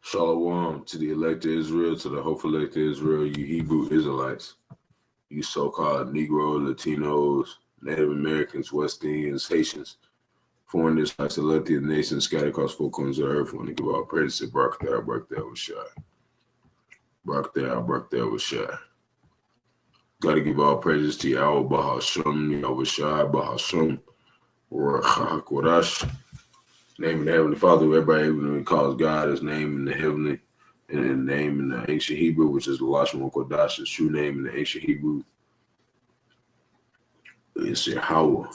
Shalom to the elect of Israel, to the hopeful elect of Israel, you Hebrew Israelites, you so-called Negro, Latinos, Native Americans, West Indians, Haitians, foreign Israelites, elected nations scattered across four corners of the earth. Want to give all praise to Barak there was shy. Barak there was shy. Got to give all praises to Yahweh, Bahasham, Yahawashi, Bahasham, Rawchaa, Qadash. Name of the Heavenly Father, who everybody calls God, his name in the heavenly, and name in the ancient Hebrew, which is Qadash, his true name in the ancient Hebrew. It's Yahweh.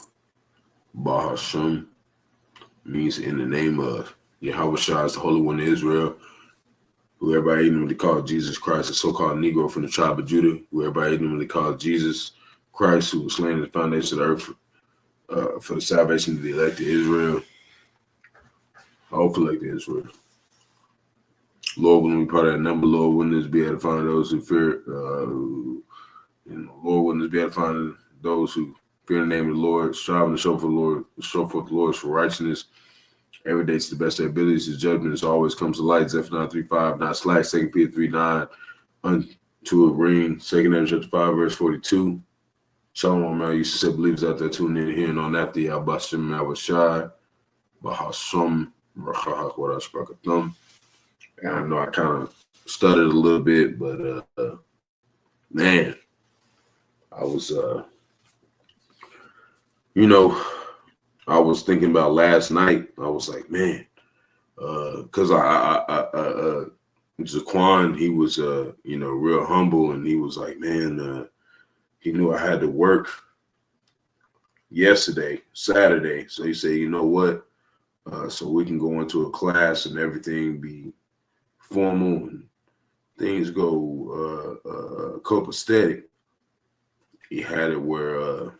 Bahasham means in the name of. Yahawashi is the Holy One of Israel, who everybody even called Jesus Christ, a so-called Negro from the tribe of Judah, who everybody even called Jesus Christ, who was slain at the foundation of the earth for the salvation of the elect of Israel. Hopefully, like Israel. Lord, when we part of that number, Lord, wouldn't this be able to find those who fear, Lord, wouldn't this be able to find those who fear the name of the Lord, striving to show forth the Lord's for righteousness, every day to the best of their abilities. His judgment always comes to light. Zephaniah 3:5, not slack. 2 Peter 3:9, unto a ring. 2 Corinthians chapter 5, verse 42. Shalom, man. You said believers out there tuning in, hearing on after Bahasham, Yahawashi, Bahasham, Atham. And I know I kind of stuttered a little bit, but man, I was, I was thinking about last night. I was like, man, because Zaquan, he was, real humble, and he was like, man, he knew I had to work yesterday, Saturday. So he said, you know what? So we can go into a class and everything be formal and things go copacetic. He had it where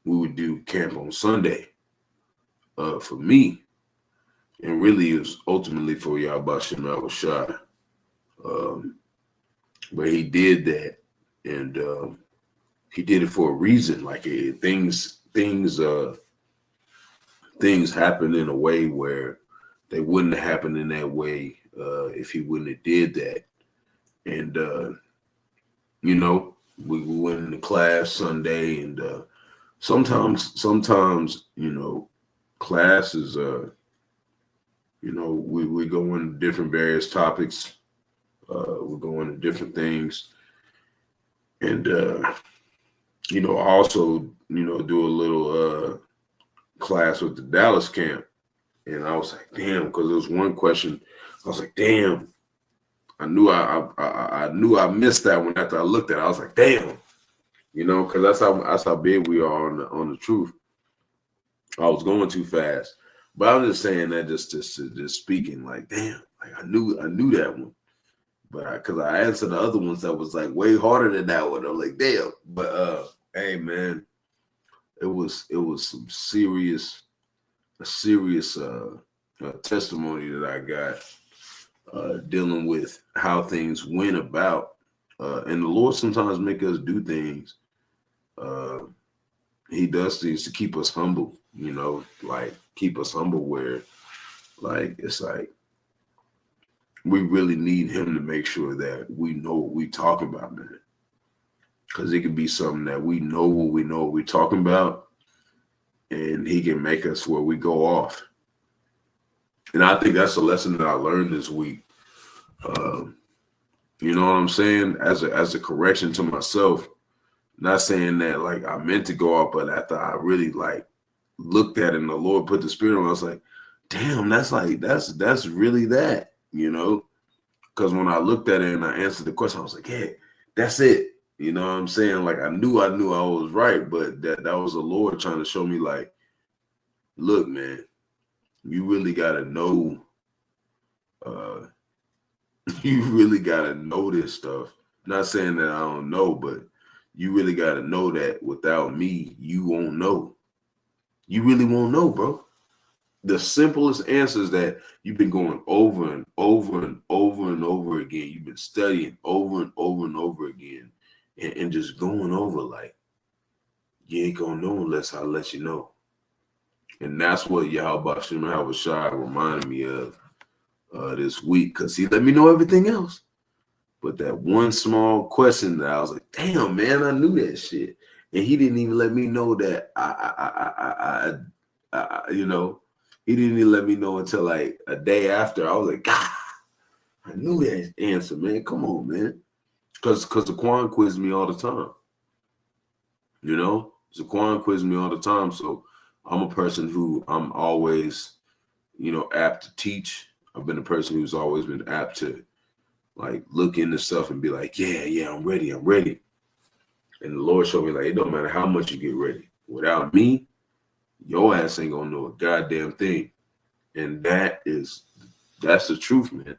we would do camp on Sunday for me, and really it was ultimately for Yahawashi Yahawashi. But he did that, and he did it for a reason. Like things happened in a way where they wouldn't have happened in that way if he wouldn't have did that. And we went into class Sunday, and sometimes classes we go into different various topics, we go into different things, and also do a little class with the Dallas camp. And I was like, damn, because there was one question. I was like, damn. I knew I missed that one after I looked at it. I was like, damn, because that's how big we are on the truth. I was going too fast, but I'm just saying that just speaking, like, damn, like I knew that one, but because I answered the other ones that was like way harder than that one. I'm like, damn. But hey, man, it was some serious testimony that I got dealing with how things went about, and the Lord sometimes make us do things. He does things to keep us humble, like keep us humble where, like, it's like we really need him to make sure that we know what we talking about, man. Because it could be something that we know what we're talking about, and he can make us where we go off. And I think that's a lesson that I learned this week. You know what I'm saying? As a correction to myself, not saying that like I meant to go off, but after I really like looked at it and the Lord put the spirit on, I was like, damn, that's really that, Because when I looked at it and I answered the question, I was like, yeah, that's it. You know what I'm saying? Like I knew I was right, but that was the Lord trying to show me, like, look, man, you really gotta know. You really gotta know this stuff. Not saying that I don't know, but you really gotta know that without me, you won't know. You really won't know, bro. The simplest answers that you've been going over and over and over and over again. You've been studying over and over and over again, and just going over, like, you ain't gonna know unless I let you know. And that's what Yahawashi reminded me of this week, because he let me know everything else. But that one small question that I was like, damn, man, I knew that shit. And he didn't even let me know that you know, he didn't even let me know until like a day after. I was like, God, I knew that answer, man. Come on, man. Because Zaquan quizzed me all the time. You know, Zaquan quizzed me all the time. So I'm a person who I'm always, you know, apt to teach. I've been a person who's always been apt to like look into stuff and be like, yeah, I'm ready. And the Lord showed me like, it don't matter how much you get ready. Without me, your ass ain't gonna know a goddamn thing. And that's the truth, man.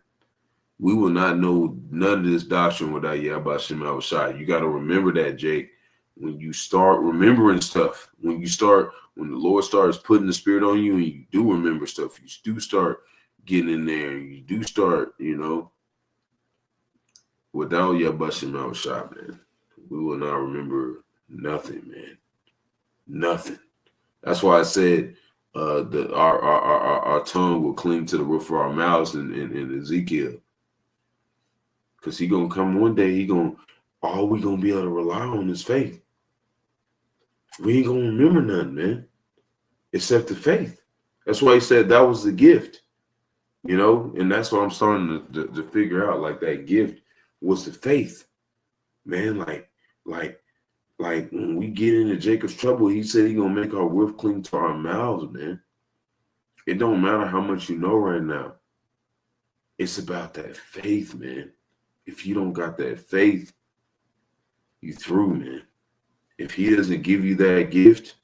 We will not know none of this doctrine without Yahawashi. You got to remember that, Jake. When you start remembering stuff, when the Lord starts putting the Spirit on you and you do remember stuff, you do start getting in there, and you do start, you know, without Yahawashi, man, we will not remember nothing, man. Nothing. That's why I said our tongue will cling to the roof of our mouths in Ezekiel. Because he gonna come one day, all we gonna be able to rely on is faith. We ain't gonna remember nothing, man, except the faith. That's why he said that was the gift, you know, and that's what I'm starting to figure out. Like that gift was the faith, man. Like when we get into Jacob's trouble, he said he gonna make our roof cling to our mouths, man. It don't matter how much you know right now. It's about that faith, man. If you don't got that faith, you through, man. If he doesn't give you that gift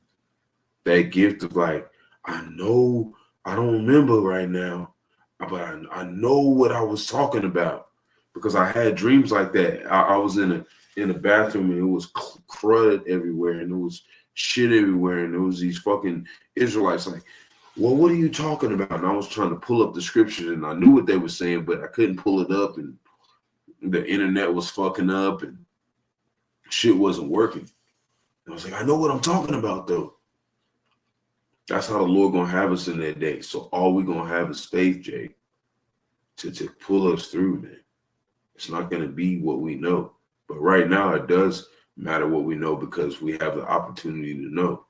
of like, I know I don't remember right now, but I know what I was talking about, because I had dreams like that. I was in a bathroom and it was crud everywhere and it was shit everywhere and there was these fucking Israelites like, well, what are you talking about? And I was trying to pull up the scriptures and I knew what they were saying, but I couldn't pull it up and the internet was fucking up and shit wasn't working. I was like, I know what I'm talking about, though. That's how the Lord gonna have us in that day. So all we gonna have is faith, Jay, to pull us through, man. It's not gonna be what we know. But right now it does matter what we know, because we have the opportunity to know.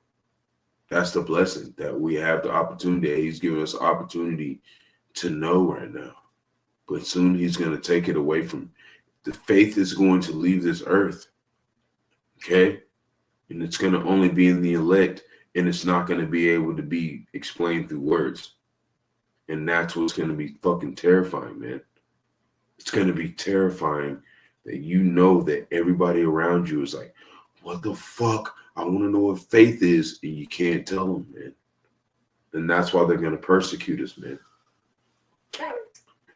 That's the blessing, that we have the opportunity. He's giving us the opportunity to know right now. But soon he's gonna take it away from. The faith is going to leave this earth, okay? And it's going to only be in the elect, and it's not going to be able to be explained through words. And that's what's going to be fucking terrifying, man. It's going to be terrifying that you know that everybody around you is like, what the fuck? I want to know what faith is, and you can't tell them, man. And that's why they're going to persecute us, man.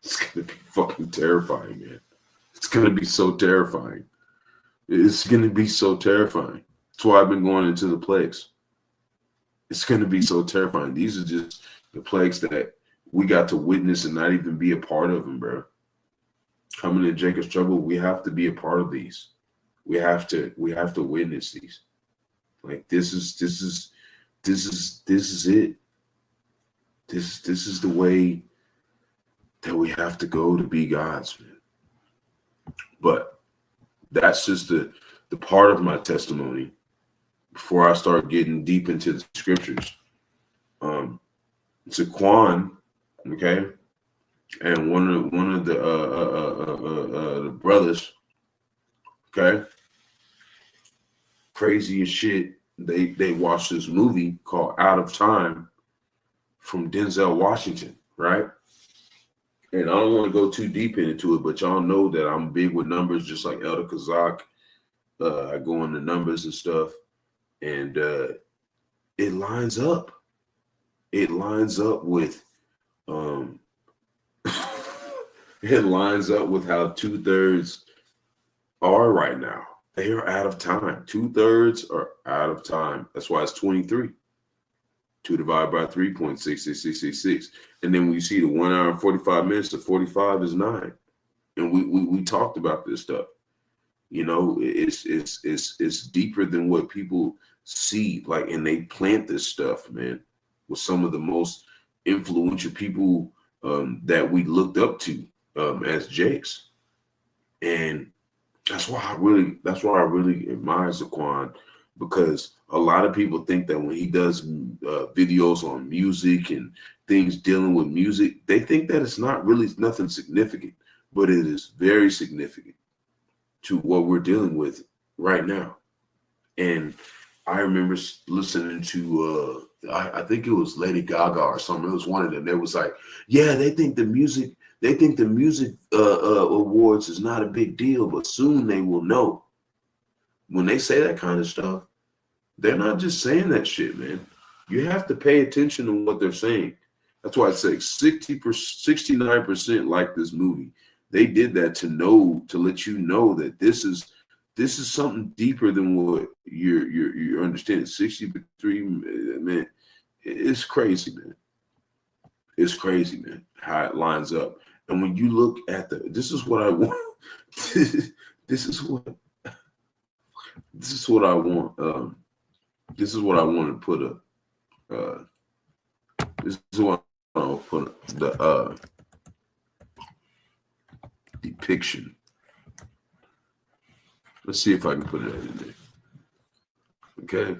It's going to be fucking terrifying, man. It's going to be so terrifying. It's going to be so terrifying. That's why I've been going into the plagues. It's going to be so terrifying. These are just the plagues that we got to witness and not even be a part of them, bro. Coming in Jacob's trouble, we have to be a part of these. We have to witness these. Like this is it. This is the way that we have to go to be God's, man. But that's just the part of my testimony before I start getting deep into the scriptures. Zaquan, okay, and one of the brothers, okay, crazy as shit. They watched this movie called Out of Time from Denzel Washington, right? And I don't want to go too deep into it, but y'all know that I'm big with numbers, just like Elder Kazak. I go into numbers and stuff, and it lines up. It lines up with it lines up with how 2/3 are right now. They are out of time. 2/3 are out of time. That's why it's 23. 2 divided by 3.66666. And then we see the 1 hour and 45 minutes to 45 is 9. And we talked about this stuff. You know, it's deeper than what people see. Like, and they plant this stuff, man. with some of the most influential people that we looked up to as Jakes. And that's why I really admire Zaquan, because a lot of people think that when he does videos on music and things dealing with music, they think that it's not really nothing significant, but it is very significant to what we're dealing with right now. And I remember listening to I think it was Lady Gaga or something. It was one of them. They was like, yeah, they think the music awards is not a big deal, but soon they will know. When they say that kind of stuff, they're not just saying that shit, man. You have to pay attention to what they're saying. That's why I say 69% like this movie. They did that to let you know that this is something deeper than what you're understanding. 63, man, it's crazy, man. It's crazy, man, how it lines up. And when you look at this is what I want. This is what I want. This is what I want to put up. This is what I want to put up. The depiction. Let's see if I can put it in there. Okay.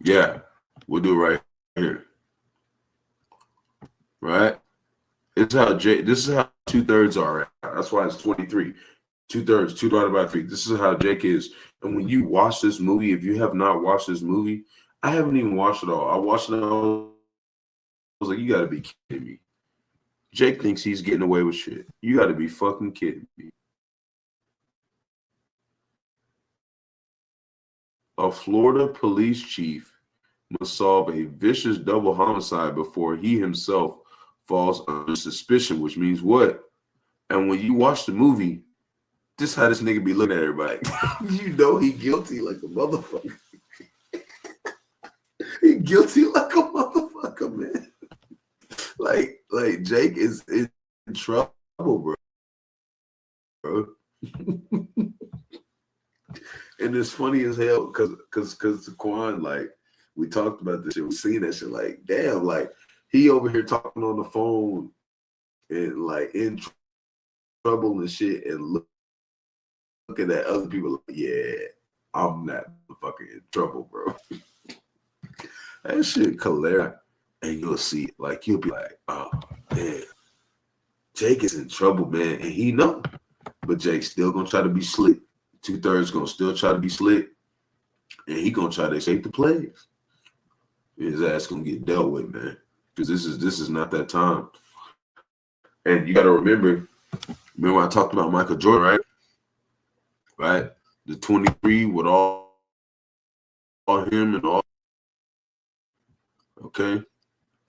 Yeah, we'll do it right here. Right? This is how 2/3 are. Right? That's why it's 23. 2/3, 2 divided by 3. This is how Jake is. And when you watch this movie, if you have not watched this movie, I haven't even watched it all. I watched it all. I was like, you gotta be kidding me. Jake thinks he's getting away with shit. You gotta be fucking kidding me. A Florida police chief must solve a vicious double homicide before he himself falls under suspicion, which means what? And when you watch the movie, this is how this nigga be looking at everybody. You know he guilty like a motherfucker. He guilty like a motherfucker, man. Like Jake is in trouble, bro. And it's funny as hell because Zaquan, like, we talked about this shit, we seen that shit, like, damn, like, he over here talking on the phone and like in trouble and shit, and looking at other people like, yeah, I'm not fucking in trouble, bro. That shit hilarious. And you'll see it. Like, you'll be like, oh, man, Jake is in trouble, man. And he know. But Jake's still going to try to be slick. 2/3 going to still try to be slick. And he going to try to escape the plays. His ass going to get dealt with, man. Because this is not that time. And you got to remember I talked about Michael Jordan, right? Right? The 23 with all him and all. Okay?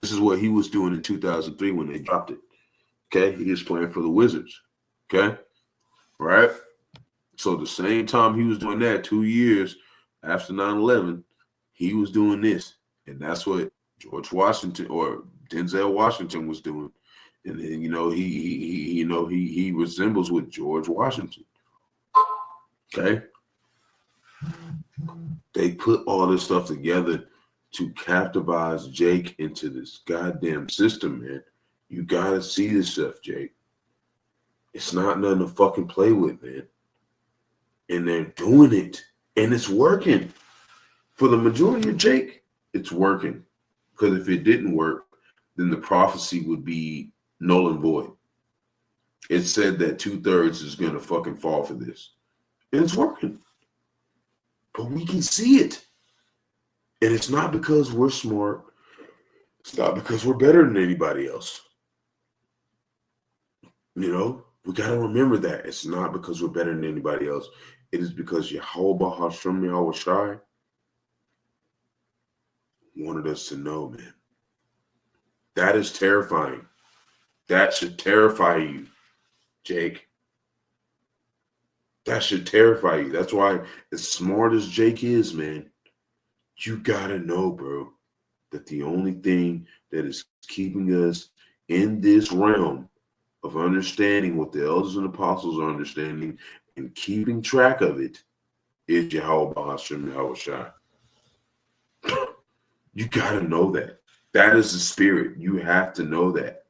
This is what he was doing in 2003 when they dropped it. Okay? He was playing for the Wizards. Okay? Right? So the same time he was doing that, 2 years after 9/11, he was doing this. And that's what George Washington or Denzel Washington was doing. And then, he resembles with George Washington. Okay? They put all this stuff together to capitalize Jake into this goddamn system, man. You gotta see this stuff, Jake. It's not nothing to fucking play with, man. And they're doing it. And it's working. For the majority of Jake, it's working. Because if it didn't work, then the prophecy would be null and void. It said that 2/3 is gonna fucking fall for this. And it's working. But we can see it. And it's not because we're smart. It's not because we're better than anybody else. You know, we got to remember that. It's not because we're better than anybody else. It is because Yahweh Bahasham Yahawashi wanted us to know, man. That is terrifying. That should terrify you, Jake. That should terrify you. That's why, as smart as Jake is, man, you gotta know, bro, that the only thing that is keeping us in this realm of understanding what the elders and apostles are understanding and keeping track of it is Yahweh Bahasham Yahawashi. You got to know that. That is the spirit. You have to know that.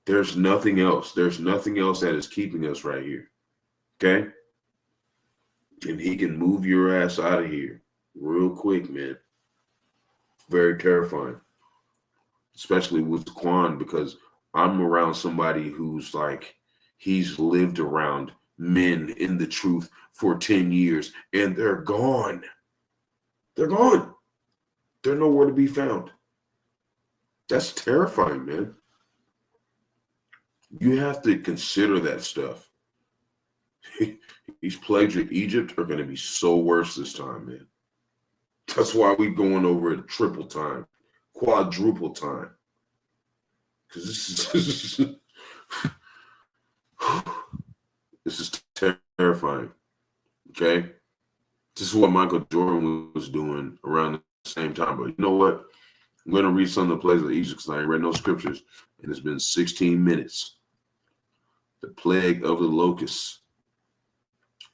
There's nothing else. There's nothing else that is keeping us right here. Okay? And he can move your ass out of here real quick, man. Very terrifying. Especially with Quan, because I'm around somebody who's like, he's lived around men in the truth for 10 years and they're gone. They're gone. They're nowhere to be found. That's terrifying, man. You have to consider that stuff. These plagues of Egypt are going to be so worse this time, man. That's why we're going over it triple time, quadruple time. Because this is terrifying. Okay? This is what Michael Jordan was doing around the same time. But you know what? I'm going to read some of the plagues of Egypt because I ain't read no scriptures. And it's been 16 minutes. The plague of the locusts.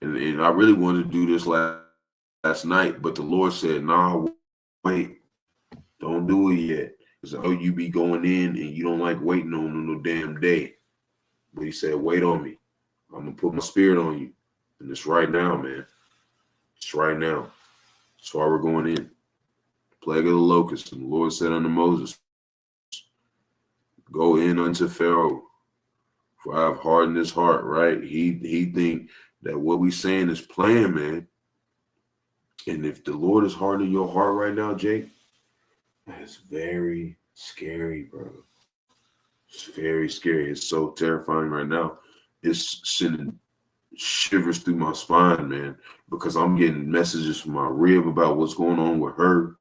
And I really wanted to do this last night, but the Lord said, nah, wait. Don't do it yet. Because I know you be going in and you don't like waiting on no damn day. But he said, wait on me. I'm going to put my spirit on you. And it's right now, man. It's right now. That's why we're going in. Plague of the locusts. And the Lord said unto Moses, go in unto Pharaoh, for I have hardened his heart, right? He think that what we saying is playing, man. And if the Lord is hardening your heart right now, Jake, that's very scary, bro. It's very scary. It's so terrifying right now. It's sending shivers through my spine, man, because I'm getting messages from my rib about what's going on with her,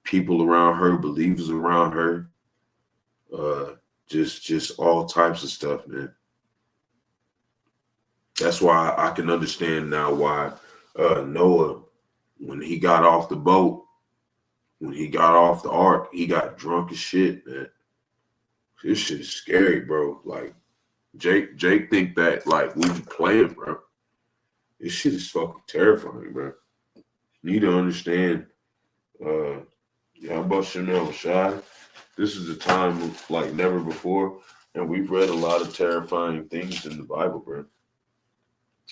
people around her, believers around her, just all types of stuff, man. That's why I can understand now why Noah, when he got off the boat, when he got off the ark, he got drunk as shit, man. This shit is scary, bro. Like, Jake think that, like, we be playing, bro. This shit is fucking terrifying, bro. You need to understand, Yahawashi, this is a time of, like never before, and we've read a lot of terrifying things in the Bible, bro.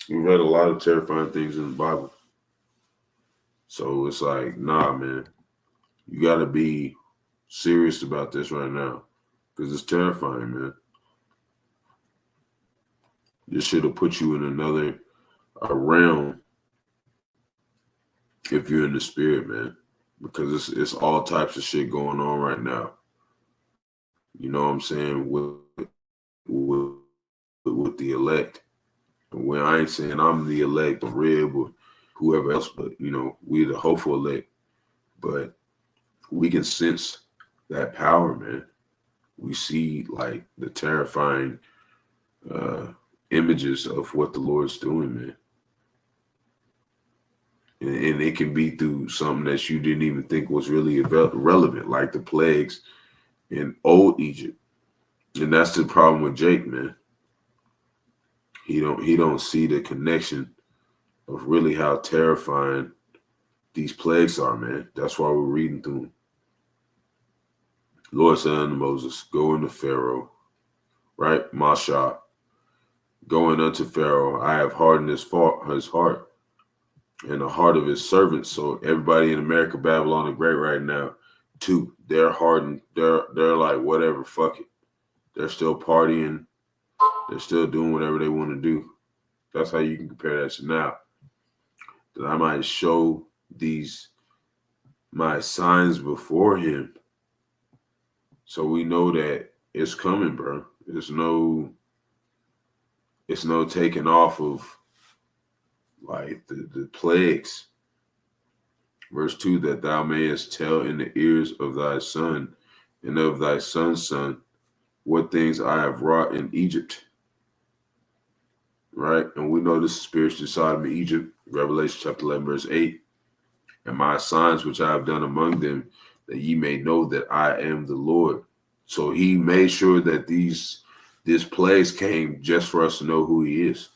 We read a lot of terrifying things in the Bible. So it's like, nah, man. You got to be serious about this right now because it's terrifying, man. This should have put you in another realm if you're in the spirit, man, because it's all types of shit going on right now. You know what I'm saying? With the elect. When I ain't saying I'm the elect or Rib or whoever else, but, you know, we're the hopeful elect. But we can sense that power, man. We see, like, the terrifying images of what the Lord's doing, man. And it can be through something that you didn't even think was really relevant, like the plagues in old Egypt. And that's the problem with Jake, man. He don't see the connection of really how terrifying these plagues are, man. That's why we're reading through them. Lord said unto Moses, go into Pharaoh, right? Masha, going unto Pharaoh, I have hardened his heart and the heart of his servants. So everybody in America, Babylon the Great right now, too, they're hardened. They're like, whatever, fuck it. They're still partying. They're still doing whatever they want to do. That's how you can compare that to now. That I might show my signs before him. So we know that it's coming, bro. It's no taking off of, like, the plagues. Verse 2, that thou mayest tell in the ears of thy son and of thy son's son what things I have wrought in Egypt. Right? And we know this is spiritual side of Egypt, Revelation chapter 11, verse 8. And my signs which I have done among them, that ye may know that I am the Lord. So he made sure that this plagues came just for us to know who he is.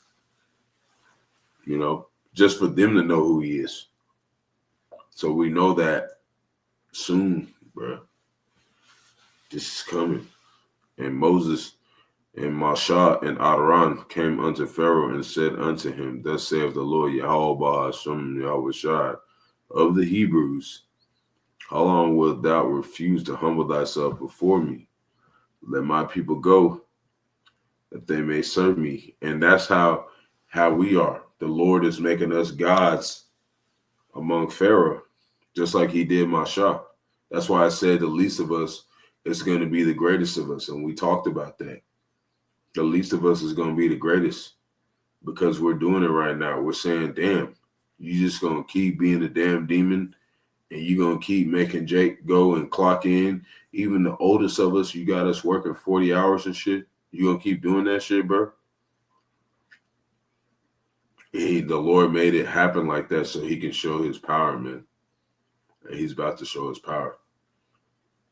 just for them to know who he is. So we know that soon, bro, this is coming. And Moses and Masha and Aaron came unto Pharaoh and said unto him, Thus saith the Lord Yahweh Bahasham Yahawashi of the Hebrews, how long wilt thou refuse to humble thyself before me? Let my people go, that they may serve me. And that's how we are. The Lord is making us gods among Pharaoh, just like he did Masha. That's why I said the least of us is going to be the greatest of us. And we talked about that. The least of us is going to be the greatest because we're doing it right now. We're saying, damn, you just going to keep being a damn demon and you're going to keep making Jake go and clock in. Even the oldest of us, you got us working 40 hours and shit. You going to keep doing that shit, bro? The Lord made it happen like that so he can show his power, man. And he's about to show his power.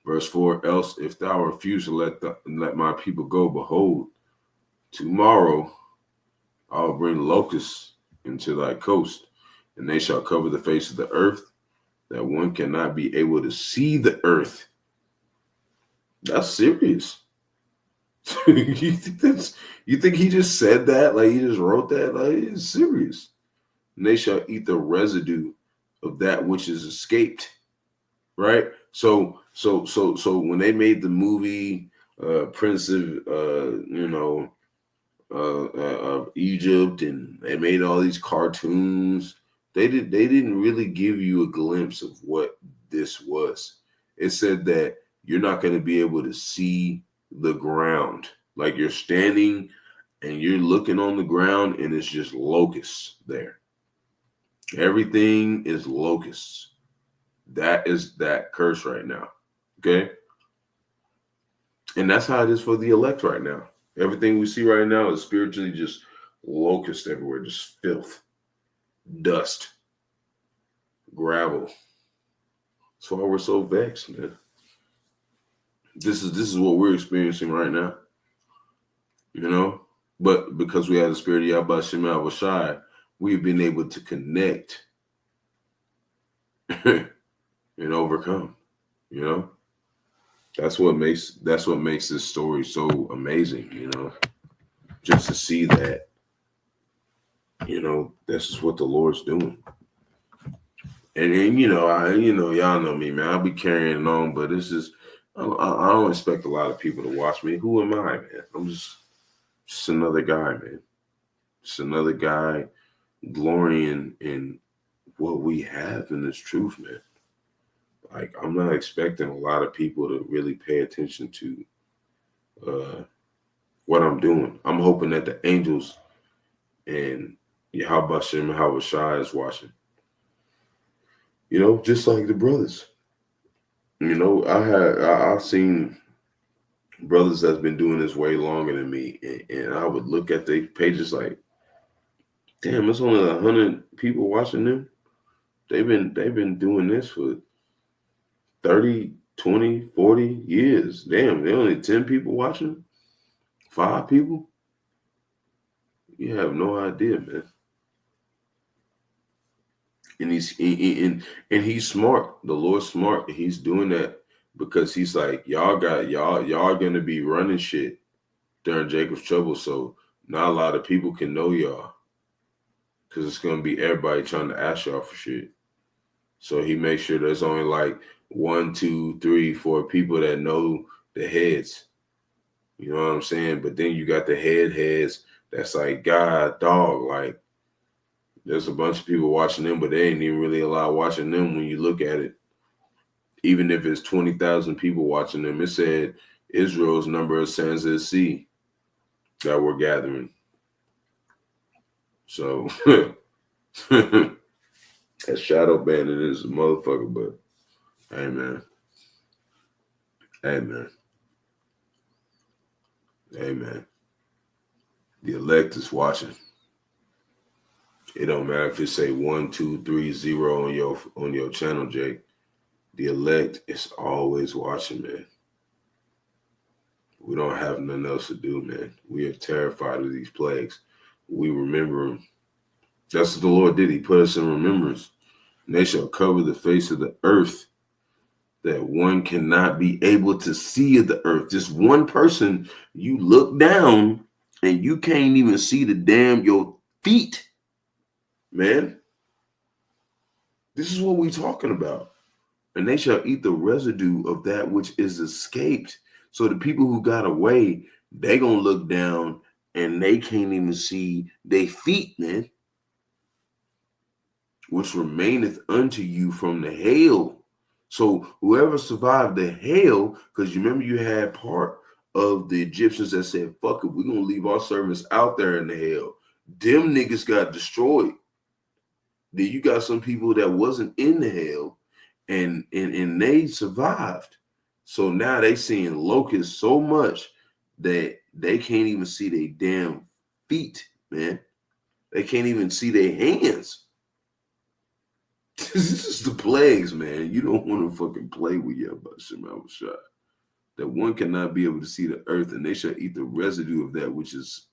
Verse 4, else if thou refuse to let my people go, behold, tomorrow I'll bring locusts into thy coast, and they shall cover the face of the earth, that one cannot be able to see the earth. That's serious. You think he just said that? Like he just wrote that? Like it's serious. And they shall eat the residue of that which is escaped. Right? So when they made the movie Prince of Egypt, and they made all these cartoons, they didn't really give you a glimpse of what this was. It said that you're not going to be able to see the ground. Like you're standing and you're looking on the ground and it's just locusts there. Everything is locusts. That is that curse right now. Okay? And that's how it is for the elect right now. Everything we see right now is spiritually just locusts everywhere, just filth, dust, gravel. That's why we're so vexed, man. This is what we're experiencing right now. But because we have the spirit of Yahweh Yahawashi, we've been able to connect and overcome. That's what makes this story so amazing. Just to see that, this is what the Lord's doing. And then, y'all know me, man. I'll be carrying on, but it's just I don't expect a lot of people to watch me. Who am I, man? I'm just another guy, man. Just another guy glorying in what we have in this truth, man. Like, I'm not expecting a lot of people to really pay attention to what I'm doing. I'm hoping that the angels and Yahweh Yahawashi is watching. Just like the brothers. I've seen brothers that's been doing this way longer than me, and I would look at their pages like, damn, it's only 100 people watching them. They've been doing this for 30, 20, 40 years. Damn, there only 10 people watching? 5 people? You have no idea, man. And he's smart. The Lord's smart. He's doing that because he's like, y'all gonna be running shit during Jacob's trouble. So not a lot of people can know y'all. Cause it's gonna be everybody trying to ask y'all for shit. So he makes sure there's only like 1, 2, 3, 4 people that know the heads. You know what I'm saying? But then you got the heads that's like, God, dog, like, there's a bunch of people watching them, but they ain't even really a lot watching them when you look at it. Even if it's 20,000 people watching them, it said Israel's number of sands of the sea that we're gathering. So that shadow bandit is a motherfucker, but hey, man. The elect is watching. It don't matter if it say 1, 2, 3, 0 on your channel, Jake. The elect is always watching, man. We don't have nothing else to do, man. We are terrified of these plagues. We remember them. That's what the Lord did. He put us in remembrance. And they shall cover the face of the earth, that one cannot be able to see of the earth. Just one person, you look down and you can't even see the damn your feet, man. This is what we're talking about. And they shall eat the residue of that which is escaped. So the people who got away, they gonna look down and they can't even see their feet, man. Which remaineth unto you from the hail. So whoever survived the hail, because you remember you had part of the Egyptians that said, fuck it, we're going to leave our servants out there in the hail. Them niggas got destroyed. Then you got some people that wasn't in the hail and they survived. So now they seeing locusts so much that they can't even see their damn feet, man. They can't even see their hands. This is the plagues, man. You don't want to fucking play with Yahawashi. That one cannot be able to see the earth, and they shall eat the residue of that which is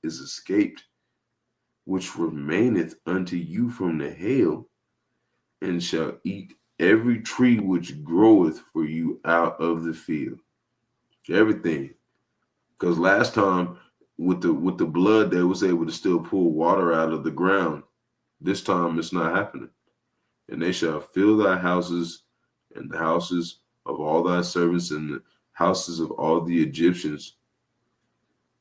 escaped, which remaineth unto you from the hail, and shall eat every tree which groweth for you out of the field. Everything. Because last time with the blood, they was able to still pull water out of the ground. This time it's not happening. And they shall fill thy houses and the houses of all thy servants and the houses of all the Egyptians,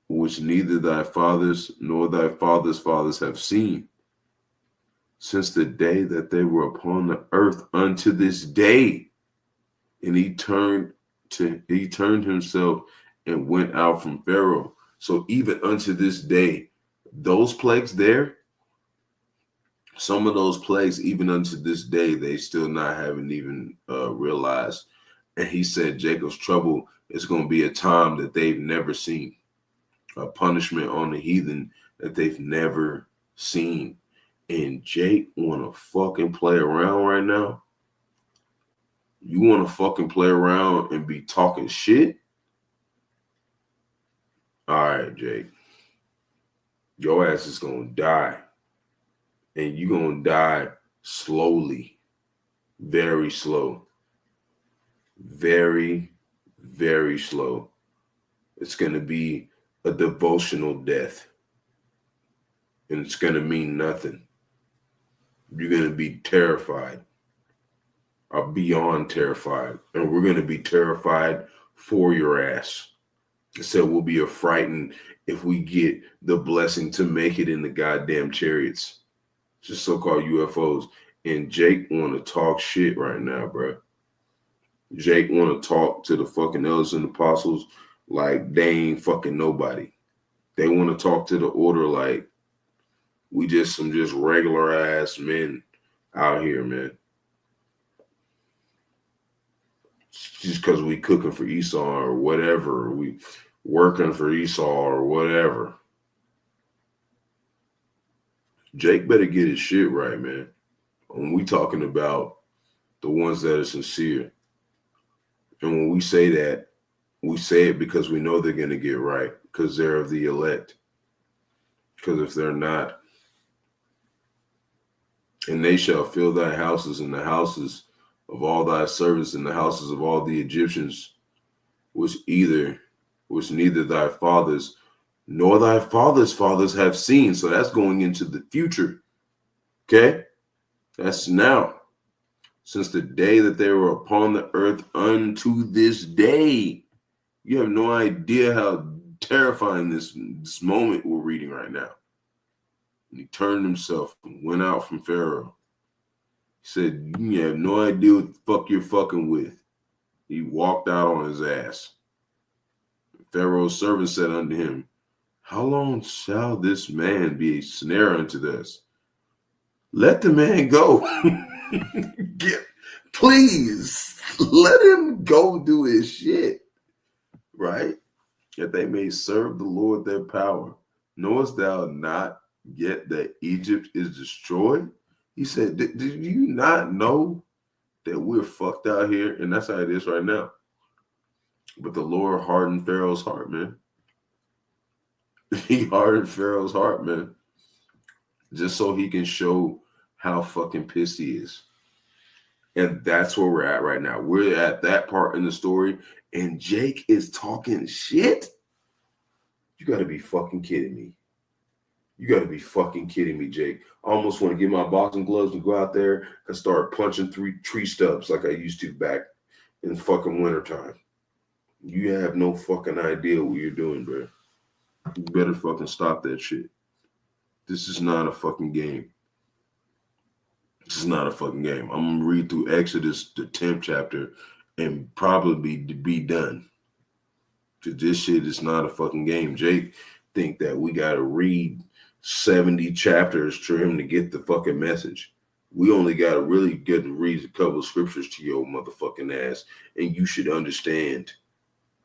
which neither thy fathers nor thy fathers' fathers have seen, since the day that they were upon the earth unto this day. And he turned himself and went out from Pharaoh. So even unto this day, those plagues there, some of those plagues, even unto this day, they still not haven't even realized. And he said Jacob's trouble is going to be a time that they've never seen, a punishment on the heathen that they've never seen. And Jake want to fucking play around right now? You want to fucking play around and be talking shit? All right, Jake. Your ass is going to die. And you're going to die slowly, very slow, very, very slow. It's going to be a devotional death. And it's going to mean nothing. You're going to be terrified, or beyond terrified. And we're going to be terrified for your ass. So we'll be affrighted if we get the blessing to make it in the goddamn chariots. Just so-called UFOs. And Jake want to talk shit right now, bro. Jake want to talk to the fucking elders and apostles like they ain't fucking nobody. They want to talk to the order like we just some just regular ass men out here, man. Just because we cooking for Esau or whatever, we working for Esau or whatever. Jake better get his shit right, man. When we talking about the ones that are sincere. And when we say that, we say it because we know they're going to get right, because they're of the elect. Because if they're not, and they shall fill thy houses and the houses of all thy servants and the houses of all the Egyptians, which neither thy fathers nor thy fathers' fathers have seen. So that's going into the future. Okay? That's now. Since the day that they were upon the earth unto this day. You have no idea how terrifying this moment we're reading right now. And he turned himself and went out from Pharaoh. He said, you have no idea what the fuck you're fucking with. He walked out on his ass. Pharaoh's servant said unto him, how long shall this man be a snare unto us? Let the man go. Please, let him go do his shit. Right? That they may serve the Lord their power. Knowest thou not yet that Egypt is destroyed? He said, did you not know that we're fucked out here? And that's how it is right now. But the Lord hardened Pharaoh's heart, man. He hardened Pharaoh's heart, man. just so he can show how fucking pissed he is. And that's where we're at right now. We're at that part in the story, and Jake is talking shit. You got to be fucking kidding me. You got to be fucking kidding me, Jake. I almost want to get my boxing gloves and go out there and start punching tree stubs like I used to back in fucking wintertime. You have no fucking idea what you're doing, bro. You better fucking stop that shit. This is not a fucking game. This is not a fucking game. I'm going to read through Exodus, the 10th chapter, and probably be done. Because this shit is not a fucking game. Jake think that we got to read 70 chapters for him to get the fucking message. We only got to really get to read a couple of scriptures to your motherfucking ass, and you should understand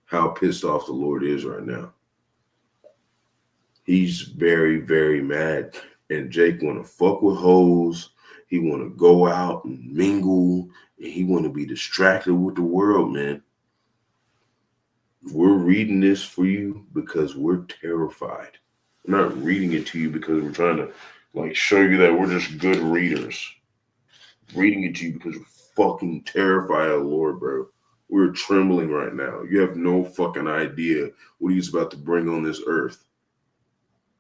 how pissed off the Lord is right now. He's very, very mad, and Jake want to fuck with hoes. He want to go out and mingle, and he want to be distracted with the world, man. We're reading this for you because we're terrified. We're not reading it to you because we're trying to like show you that we're just good readers. Reading it to you because we're fucking terrified of the Lord, bro. We're trembling right now. You have no fucking idea what he's about to bring on this earth.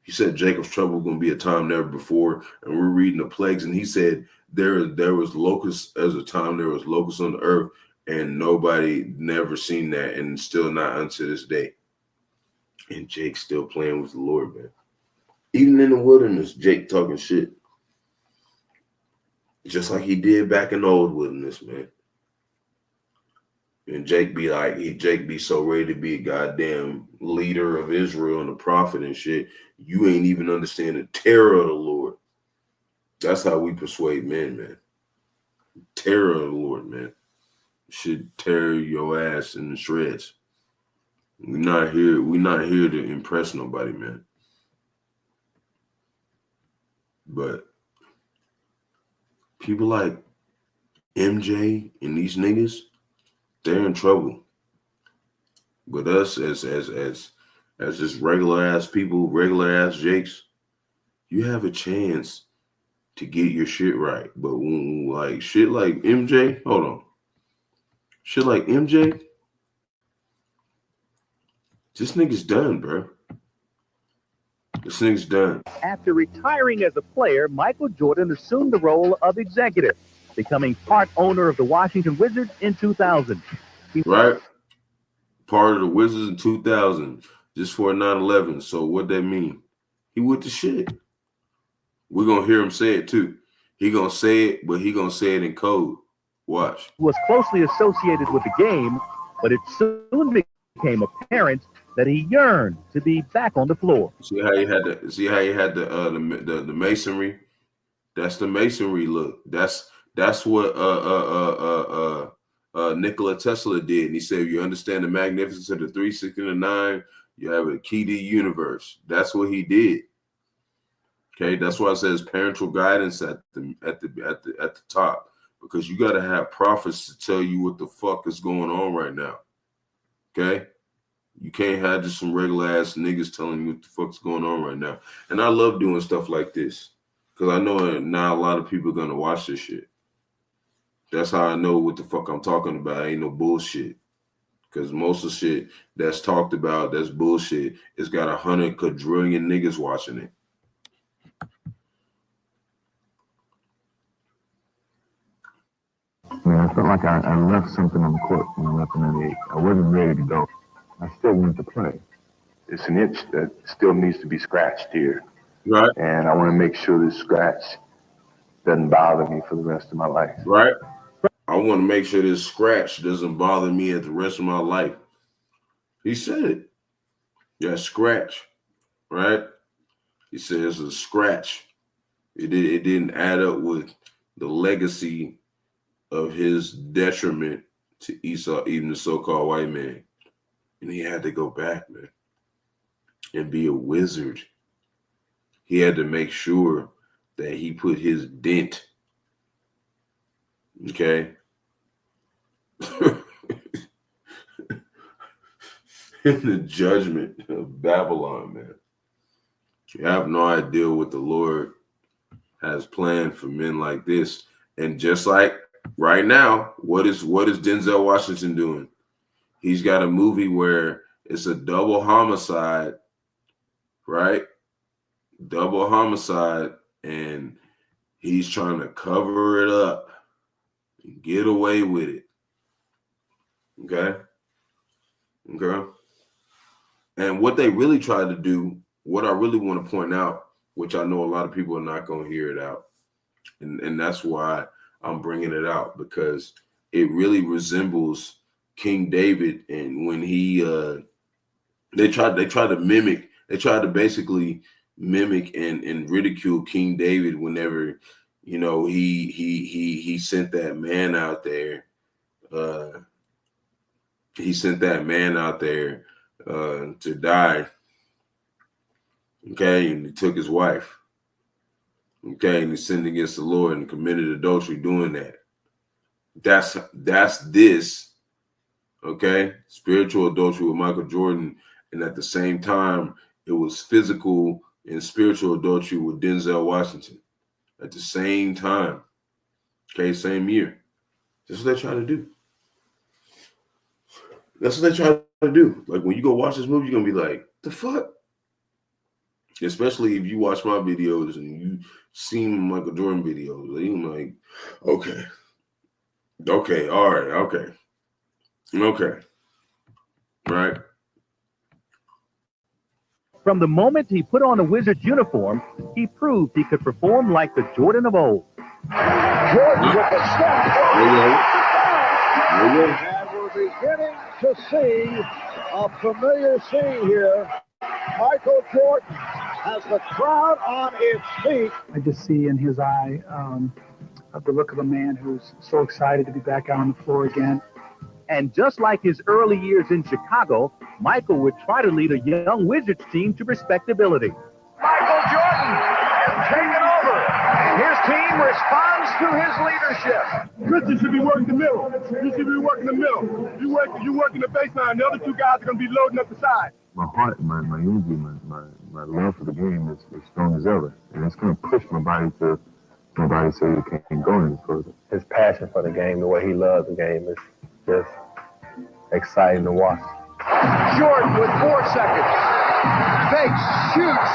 He said Jacob's trouble going to be a time never before, and we're reading the plagues, and he said there was locusts as a time there was locusts on the earth, and nobody never seen that, and still not unto this day. And Jake's still playing with the Lord, man. Even in the wilderness, Jake talking shit. Just like he did back in the old wilderness, man. And Jake be so ready to be a goddamn leader of Israel and a prophet and shit. You ain't even understand the terror of the Lord. That's how we persuade men, man. Terror of the Lord, man. Should tear your ass in the shreds. We're not here to impress nobody, man. But people like MJ and these niggas, they're in trouble. But us as just regular ass people, regular ass Jakes, you have a chance to get your shit right. But when like shit like MJ, hold on. Shit like MJ, this nigga's done, bro. This nigga's done. After retiring as a player, Michael Jordan assumed the role of executive, becoming part owner of the Washington Wizards in 2000. Right? Part of the Wizards in 2000, just for 9/11. So what that mean? He with the shit. We're going to hear him say it too. He going to say it, but he going to say it in code. Watch. Was closely associated with the game, but it soon became apparent that he yearned to be back on the floor. See how he had the masonry? That's the masonry look. That's what Nikola Tesla did. And he said, if you understand the magnificence of the 3, 6, and the 9, you have a key to the universe. That's what he did. Okay, that's why it says parental guidance at the top, because you got to have prophets to tell you what the fuck is going on right now. Okay, you can't have just some regular ass niggas telling you what the fuck's going on right now. And I love doing stuff like this because I know now a lot of people are gonna watch this shit. That's how I know what the fuck I'm talking about. Ain't no bullshit. Because most of the shit that's talked about, that's bullshit. It's got 100 quadrillion niggas watching it. I felt like I left something on the court when I left in 98. I wasn't ready to go. I still wanted to play. It's an itch that still needs to be scratched here. Right. And I want to make sure this scratch doesn't bother me for the rest of my life. Right. I want to make sure this scratch doesn't bother me at the rest of my life. He said it. Yeah, scratch. Right? He said it's a scratch. It didn't add up with the legacy of his detriment to Esau, even the so-called white man. And he had to go back, man, and be a wizard. He had to make sure that he put his dent, okay, in the judgment of Babylon, man. You have no idea what the Lord has planned for men like this. And just like right now, what is Denzel Washington doing? He's got a movie where it's a double homicide, right? Double homicide, and he's trying to cover it up and get away with it. Okay? Okay? And what they really tried to do, what I really want to point out, which I know a lot of people are not going to hear it out, and that's why I'm bringing it out, because it really resembles King David. And when he they tried to basically mimic and ridicule King David whenever, you know, he sent that man out there. He sent that man out there to die. Okay, and he took his wife. Okay, and he sinned against the Lord and committed adultery doing that. That's this. Okay, spiritual adultery with Michael Jordan, and at the same time, it was physical and spiritual adultery with Denzel Washington. At the same time, okay, same year. That's what they try to do. That's what they try to do. Like when you go watch this movie, you're gonna be like, "The fuck." Especially if you watch my videos and you seen Michael Jordan videos, you're like, okay, all right, okay, right. From the moment he put on the Wizards uniform, he proved he could perform like the Jordan of old. Jordan with a step. And we're beginning to see a familiar scene here. Michael Jordan has the crowd on its feet. I just see in his eye the look of a man who's so excited to be back out on the floor again. And just like his early years in Chicago, Michael would try to lead a young Wizards team to respectability. Michael Jordan has taken over. His team responds to his leadership. Christian should be working the middle. You should be working the middle. You working the baseline. The other two guys are going to be loading up the side. My heart, my energy, my love for the game is as strong as ever. And it's going to push my body to say you can't go any further. His passion for the game, the way he loves the game, is just exciting to watch. Jordan with 4 seconds. Fakes, shoots.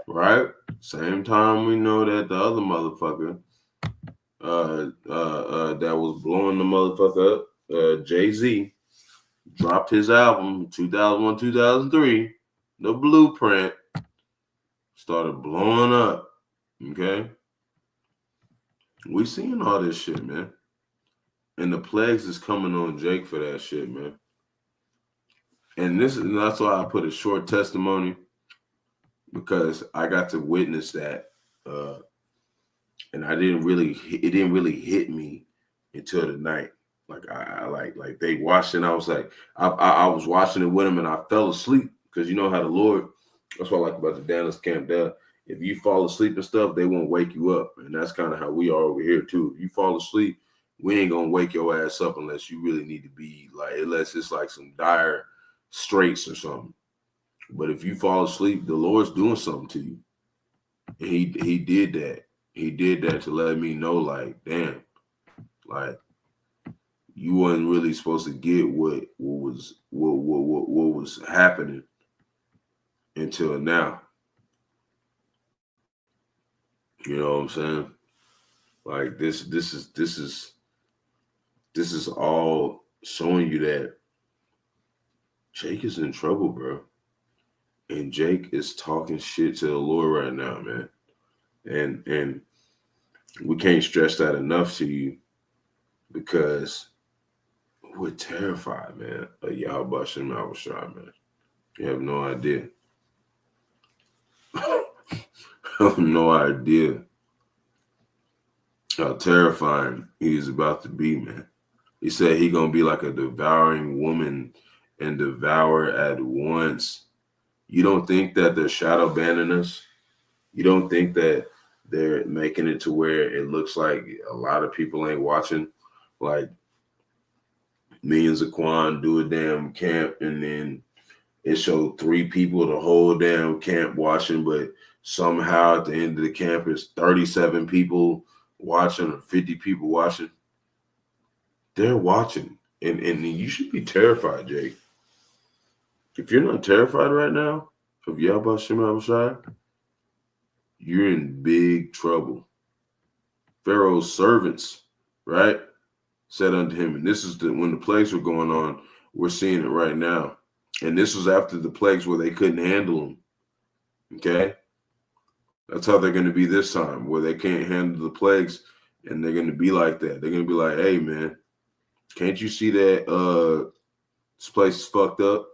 Right? Same time we know that the other motherfucker that was blowing the motherfucker up, Jay-Z, dropped his album 2001, 2003, The Blueprint, started blowing up. Okay? We seeing all this shit, man. And the plagues is coming on Jake for that shit, man. And that's why I put a short testimony, because I got to witness that. And it didn't really hit me until the night. Like I they watched it and I was like, I was watching it with them and I fell asleep, because you know how the Lord, that's what I like about the Dallas camp there. If you fall asleep and stuff, they won't wake you up. And that's kind of how we are over here too. If you fall asleep, we ain't gonna wake your ass up unless you really need to be, like, unless it's like some dire straits or something. But if you fall asleep, the Lord's doing something to you. And he did that. He did that to let me know, like, damn, like, you wasn't really supposed to get what was happening until now. You know what I'm saying? Like, this is all showing you that Jake is in trouble, bro. And Jake is talking shit to the Lord right now, man. And we can't stress that enough to you, because we're terrified, man, of Yahawashi, man. You have no idea. I have no idea how terrifying he's about to be, man. He said he gonna be like a devouring woman and devour at once. You don't think that they're shadow banning us? You don't think that they're making it to where it looks like a lot of people ain't watching? Like, me and Zaquan do a damn camp, and then it showed 3 people the whole damn camp watching, but somehow at the end of the campus, 37 people watching or 50 people watching. They're watching. And you should be terrified, Jake. If you're not terrified right now of Yahawashi, you're in big trouble. Pharaoh's servants, right, said unto him, and this is when the plagues were going on, we're seeing it right now. And this was after the plagues where they couldn't handle them. Okay? That's how they're going to be this time, where they can't handle the plagues, and they're going to be like that. They're going to be like, hey, man, can't you see that this place is fucked up?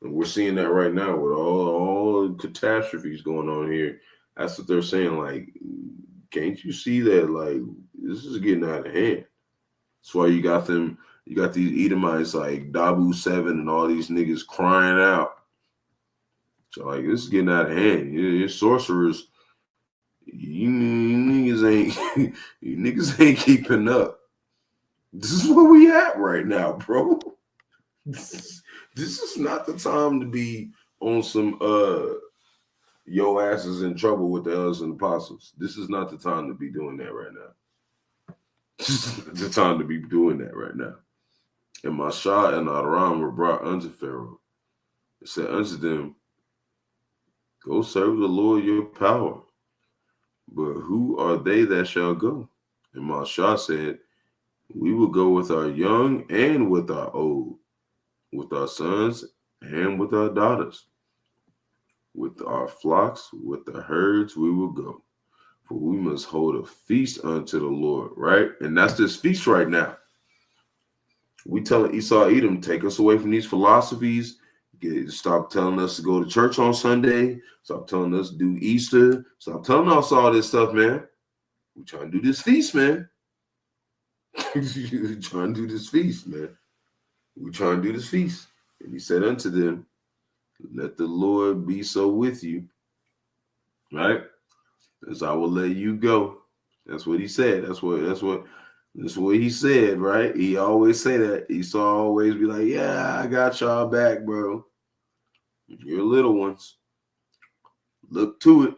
And we're seeing that right now with all the catastrophes going on here. That's what they're saying. Like, can't you see that? Like, this is getting out of hand. That's why you got these Edomites like Dabu 7 and all these niggas crying out. So, like, this is getting out of hand. Your sorcerers, you niggas ain't keeping up. This is where we at right now, bro. This is not the time to be on some yo asses in trouble with the elders and apostles. This is not the time to be doing that right now. This is the time to be doing that right now. And Mashah and Atham were brought unto Pharaoh. It said unto them, go serve the Lord your power. But who are they that shall go? And Mashah said, we will go with our young and with our old, with our sons and with our daughters. With our flocks, with the herds, we will go. For we must hold a feast unto the Lord, right? And that's this feast right now. We telling Esau, Edom, take us away from these philosophies. Stop telling us to go to church on Sunday. Stop telling us to do Easter. Stop telling us all this stuff, man. We're trying to do this feast, man. We're trying to do this feast, man. We're trying to do this feast. And he said unto them, let the Lord be so with you, right? As I will let you go. That's what he said. That's what he said, right? He always say that. Esau always be like, yeah, I got y'all back, bro. Your little ones. Look to it,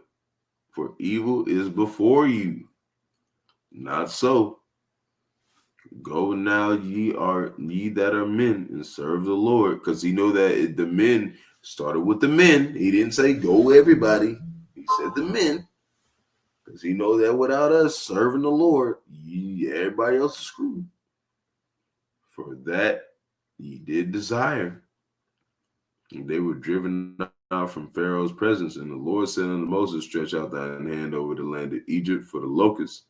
for evil is before you. Not so. Go now, ye that are men, and serve the Lord. Because he know that the men started with the men. He didn't say go everybody. He said the men. Because he know that without us serving the Lord, everybody else is screwed. For that ye did desire. And they were driven out from Pharaoh's presence. And the Lord said unto Moses, stretch out thine hand over the land of Egypt for the locusts.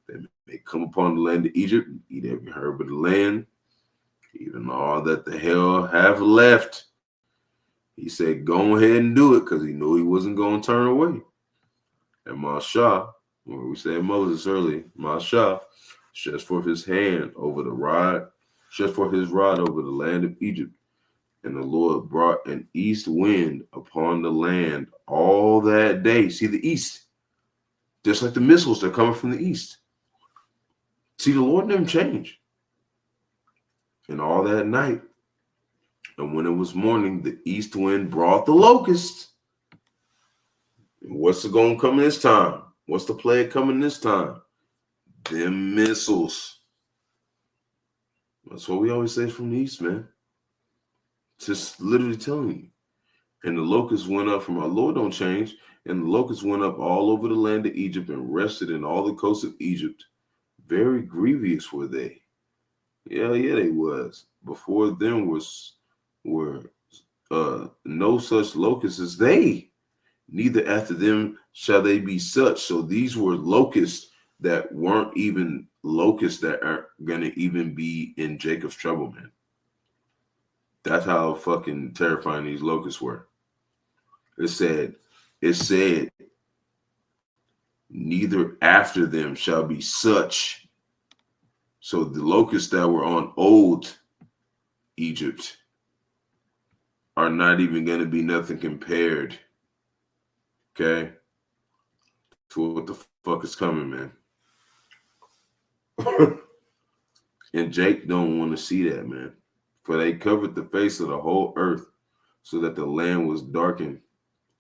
They may come upon the land of Egypt, eat every herb of the land, even all that the hell have left. He said, go ahead and do it, because he knew he wasn't going to turn away. And Mashah, when we said Moses earlier, Mashah stretched forth his hand over the rod, stretched forth his rod over the land of Egypt. And the Lord brought an east wind upon the land all that day. See, the east, just like the missiles, they're coming from the east. See, the Lord didn't change. And all that night, and when it was morning, the east wind brought the locusts. And what's going to come this time? What's the plague coming this time? Them missiles. That's what we always say from the east, man. Just literally telling you. And the locusts went up from our Lord don't change. And the locusts went up all over the land of Egypt and rested in all the coasts of Egypt. Very grievous were they. Yeah, they was. Before them were no such locusts as they. Neither after them shall they be such. So these were locusts that weren't even locusts that aren't going to even be in Jacob's trouble, man. That's how fucking terrifying these locusts were. It said, neither after them shall be such. So the locusts that were on old Egypt are not even going to be nothing compared, okay, to what the fuck is coming, man. And Jake don't want to see that, man. For they covered the face of the whole earth so that the land was darkened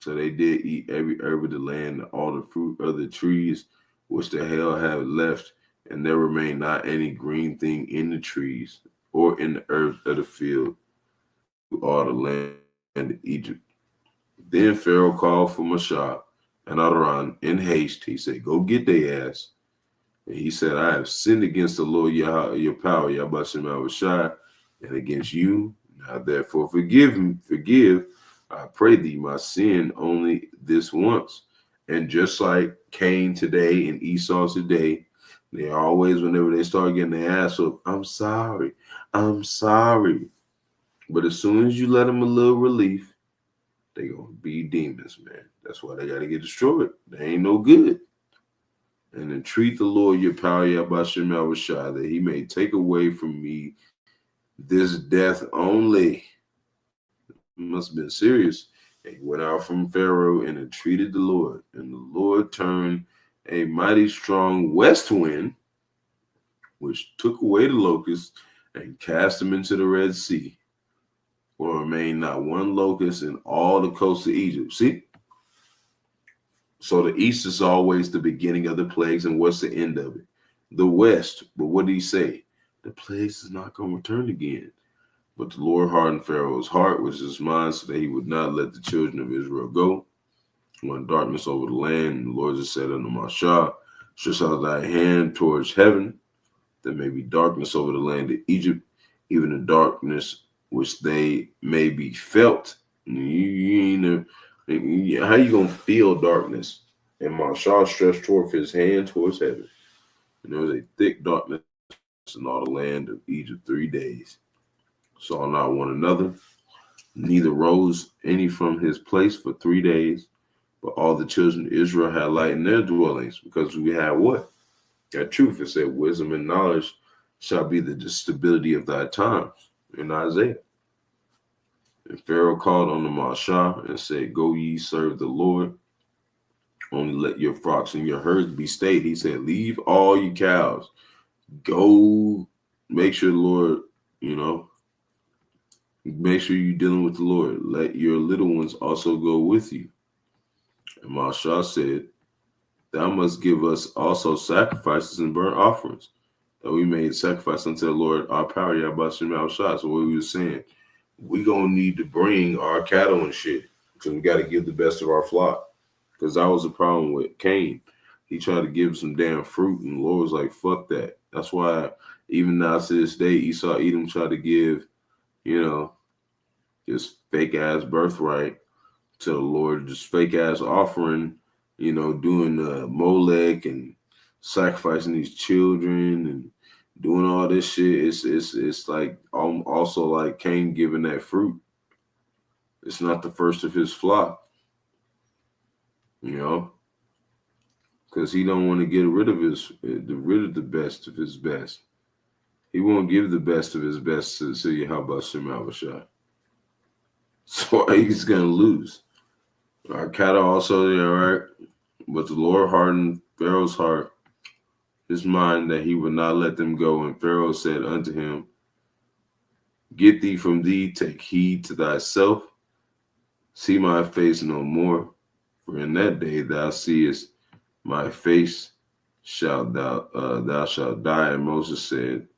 So they did eat every herb of the land, and all the fruit of the trees which the hail had left, and there remained not any green thing in the trees or in the herbs of the field, all the land of Egypt. Then Pharaoh called for Moshe and Aaron in haste. He said, "Go get their ass." And he said, "I have sinned against the Lord your power, Yahawashi, and against you. Now therefore forgive, I pray thee, my sin only this once." And just like Cain today and Esau today, they always, whenever they start getting their ass up, "I'm sorry, I'm sorry." But as soon as you let them a little relief, they gonna be demons, man. That's why they gotta get destroyed. They ain't no good. And entreat the Lord your power, Yahawashi, that he may take away from me this death only. It must have been serious. And he went out from Pharaoh and entreated the Lord. And the Lord turned a mighty strong west wind, which took away the locusts and cast them into the Red Sea. For remained not one locust in all the coast of Egypt. See? So the east is always the beginning of the plagues, and what's the end of it? The west. But what did he say? The plagues is not going to return again. But the Lord hardened Pharaoh's heart, which is his mind, so that he would not let the children of Israel go. When darkness over the land, and the Lord just said unto Moshe, stretch out thy hand towards heaven, there may be darkness over the land of Egypt, even the darkness which they may be felt. How you gonna feel darkness? And Moshe stretched forth his hand towards heaven, and there was a thick darkness in all the land of Egypt 3 days. Saw not one another, neither rose any from his place for 3 days. But all the children of Israel had light in their dwellings, because we had what? That truth. It said, wisdom and knowledge shall be the stability of thy times, in Isaiah. And Pharaoh called on the Moshe and said, go ye serve the Lord. Only let your flocks and your herds be stayed. He said, leave all your cows. Go make sure the Lord, make sure you're dealing with the Lord. Let your little ones also go with you. And Moshe said, thou must give us also sacrifices and burnt offerings, that we may sacrifice unto the Lord our power, Yahawashi. So what we were saying, we gonna need to bring our cattle and shit, because we got to give the best of our flock. Because that was the problem with Cain. He tried to give some damn fruit, and the Lord was like, fuck that. That's why even now to this day, Esau, Edom tried to give, his fake ass birthright to the Lord, just fake ass offering, doing Molech and sacrificing these children and doing all this shit. It's like also like Cain giving that fruit. It's not the first of his flock, because he don't want to get rid of the best of his best. He won't give the best of his best to Yahawashi. So he's gonna lose. Our cattle also, right? But the Lord hardened Pharaoh's heart, his mind, that he would not let them go. And Pharaoh said unto him, get thee from thee, take heed to thyself, see my face no more. For in that day thou seest my face, thou shalt die. And Moses said,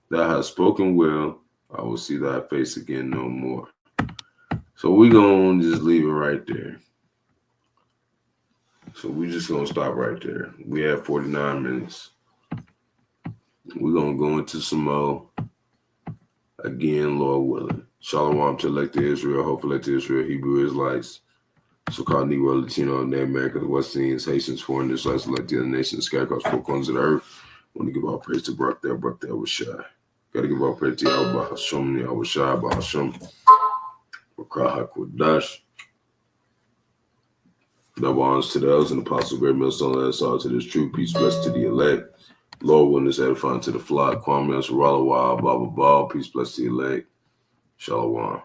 thou hast spoken well, I will see thy face again no more. So we're going to just leave it right there. So we're just going to stop right there. We have 49 minutes. We're going to go into some more. Again, Lord willing. Shalom to elect Israel, hopefully elect Israel, Hebrew Israelites, so-called Negro, Latino, Native Americans, West Indians, Haitians, foreign Israelites, like the other nations, scattered across 4 corners of the earth. I want to give all praise to Barak there was shy. Got to give all praise to Yahweh, Bahasham, Bahasham. Qadash. Double honors to the elders and apostles, great millstone, let us all to this true peace, blessed to the elect. Lord, witness, edifying to the flock. Kwame, Rawchaa, blah, blah, blah. Peace, blessed to the elect. Shalom.